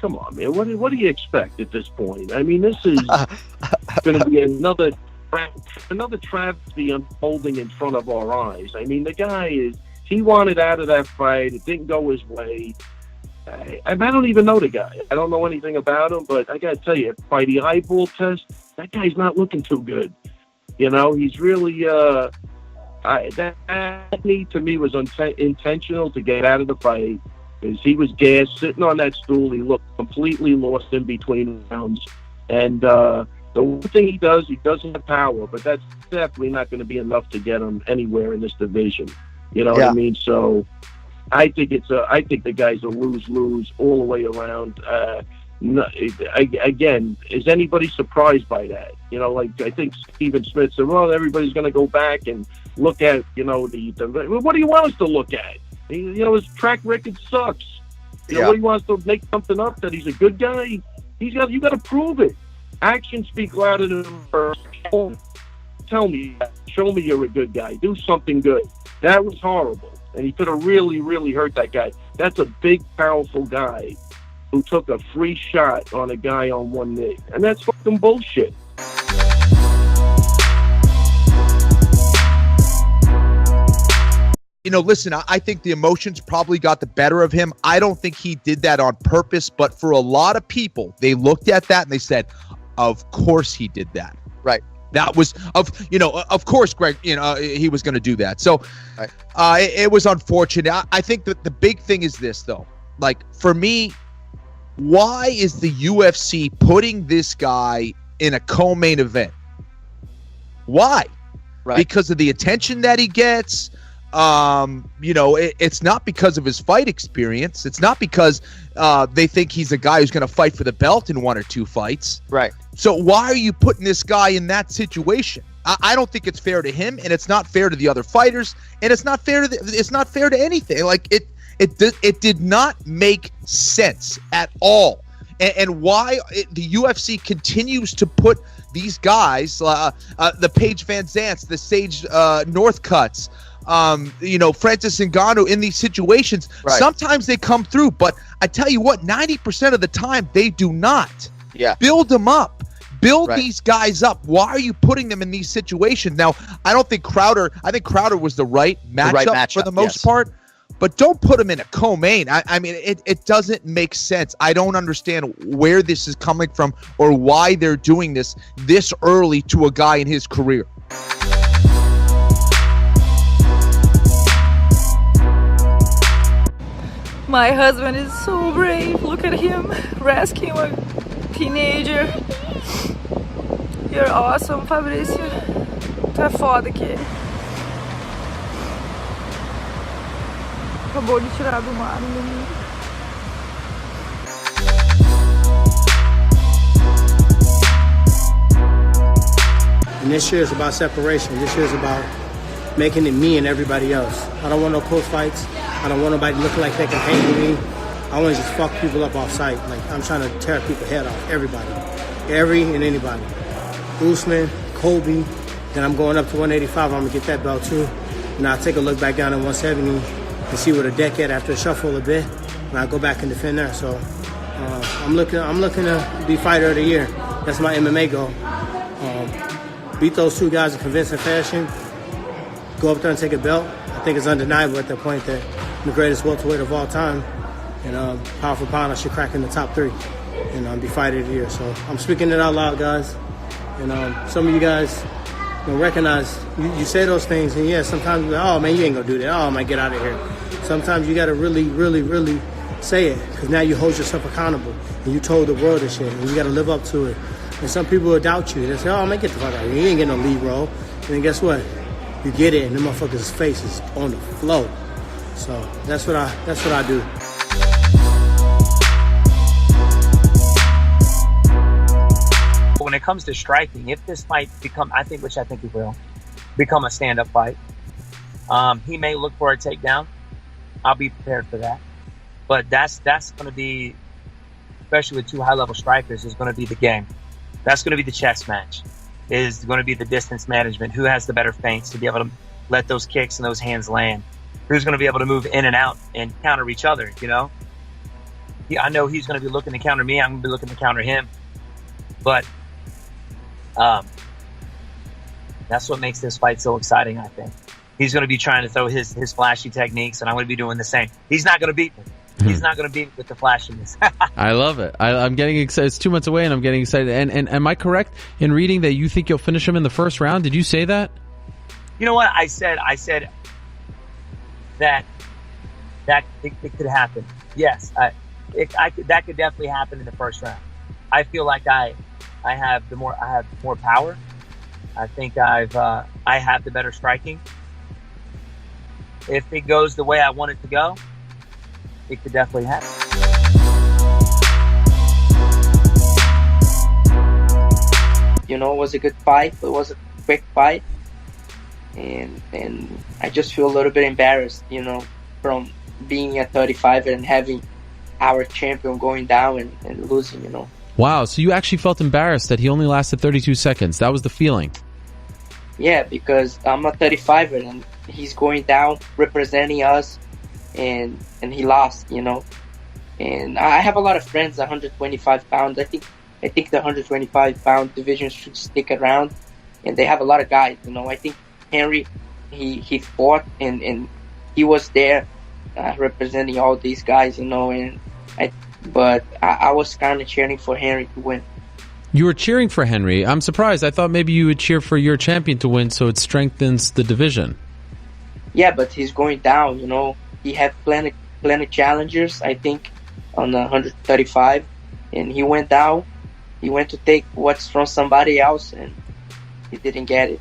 come on, man. What do you expect at this point? I mean, this is going to be another travesty unfolding in front of our eyes. I mean, the guy he wanted out of that fight. It didn't go his way. I don't even know the guy. I don't know anything about him, but I got to tell you, by the eyeball test, that guy's not looking too good. You know, he's really, that knee to me was intentional to get out of the fight, because he was gassed, sitting on that stool. He looked completely lost in between rounds. And the one thing he doesn't have power, but that's definitely not going to be enough to get him anywhere in this division. You know what I mean? So I think the guy's a lose-lose all the way around. Again, is anybody surprised by that? You know, like I think Stephen Smith said, well, everybody's going to go back and look at, you know, what do you want us to look at? You know, his track record sucks. You know, what, he wants to make something up that he's a good guy? You got to prove it. Actions speak louder than words. Tell me, show me you're a good guy. Do something good. That was horrible, and he could have really, really hurt that guy. That's a big, powerful guy who took a free shot on a guy on one knee, and that's fucking bullshit. You know, listen, I think the emotions probably got the better of him. I don't think he did that on purpose, but for a lot of people, they looked at that and they said, of course he did that. Right. That was, of course, Greg, he was going to do that. So it was unfortunate. I think that the big thing is this, though. Like, for me, why is the UFC putting this guy in a co-main event? Why? Right. Because of the attention that he gets. It's not because of his fight experience. It's not because they think he's a guy who's going to fight for the belt in one or two fights. Right. So why are you putting this guy in that situation? I don't think it's fair to him, and it's not fair to the other fighters, and it's not fair to anything. Like it did not make sense at all. And why the UFC continues to put these guys, the Paige Van Zants, the Sage Northcutts, Francis Ngannou, in these situations. Right. Sometimes they come through, but I tell you what, 90% of the time they do not. Yeah. Build them up. Build these guys up. Why are you putting them in these situations? Now, I think Crowder was the right matchup for the most part, but don't put him in a co-main. I mean, it doesn't make sense. I don't understand where this is coming from or why they're doing this early to a guy in his career. My husband is so brave. Look at him rescuing a teenager. You're awesome, Fabrício. Tu é foda aqui. Acabou de tirar do mar, menino. And this year is about separation. This year is about making it me and everybody else. I don't want no close fights. I don't want nobody looking like they can hang with me. I want to just fuck people up off sight. Like, I'm trying to tear people's head off. Everybody. Every and anybody. Usman, Kobe. Then I'm going up to 185. I'm going to get that belt too. And I'll take a look back down at 170 and see where the deck at after a shuffle a bit. And I'll go back and defend there. So I'm looking to be fighter of the year. That's my MMA goal. Beat those two guys in convincing fashion. Go up there and take a belt. I think it's undeniable at that point that I'm the greatest welterweight of all time. And pound for pound, I should crack in the top 3 and be fighter of the year. So I'm speaking it out loud, guys. And some of you guys recognize, you say those things, and yeah, sometimes you're like, oh man, you ain't gonna do that. Oh man, get out of here. Sometimes you gotta really, really, really say it, because now you hold yourself accountable, and you told the world this shit, and you gotta live up to it. And some people will doubt you. They say, oh man, get the fuck out of here. You ain't getting no lead role. And then guess what? You get it, and the motherfucker's face is on the floor. So that's what I do. When it comes to striking, if this might become, I think it will, become a stand-up fight, he may look for a takedown. I'll be prepared for that. But that's going to be, especially with two high-level strikers, is going to be the game. That's going to be the chess match. Is going to be the distance management. Who has the better feints to be able to let those kicks and those hands land? Who's going to be able to move in and out and counter each other, I know he's going to be looking to counter me. I'm going to be looking to counter him. But that's what makes this fight so exciting, I think. He's going to be trying to throw his flashy techniques, and I'm going to be doing the same. He's not going to beat me. He's not going to beat me with the flashiness. I love it. I'm getting excited. It's 2 months away, and I'm getting excited. And am I correct in reading that you think you'll finish him in the first round? Did you say that? You know what? I said that it could happen. Yes, that could definitely happen in the first round. I feel like I have more power. I think I have the better striking. If it goes the way I want it to go, it could definitely happen. You know, it was a good fight. It was a quick fight. And I just feel a little bit embarrassed, you know, from being at 35 and having our champion going down and losing, you know. Wow, so you actually felt embarrassed that he only lasted 32 seconds. That was the feeling. Yeah, because I'm a 35er and he's going down representing us, and he lost, you know. And I have a lot of friends, 125 pounds. I think the 125 pound division should stick around, and they have a lot of guys, you know. I think Henry, he fought and he was there representing all these guys, you know. But I was kind of cheering for Henry to win. You were cheering for Henry. I'm surprised. I thought maybe you would cheer for your champion to win, so it strengthens the division. Yeah, but he's going down, you know. He had plenty challengers, I think, on the 135, and he went down. He went to take what's from somebody else, and he didn't get it.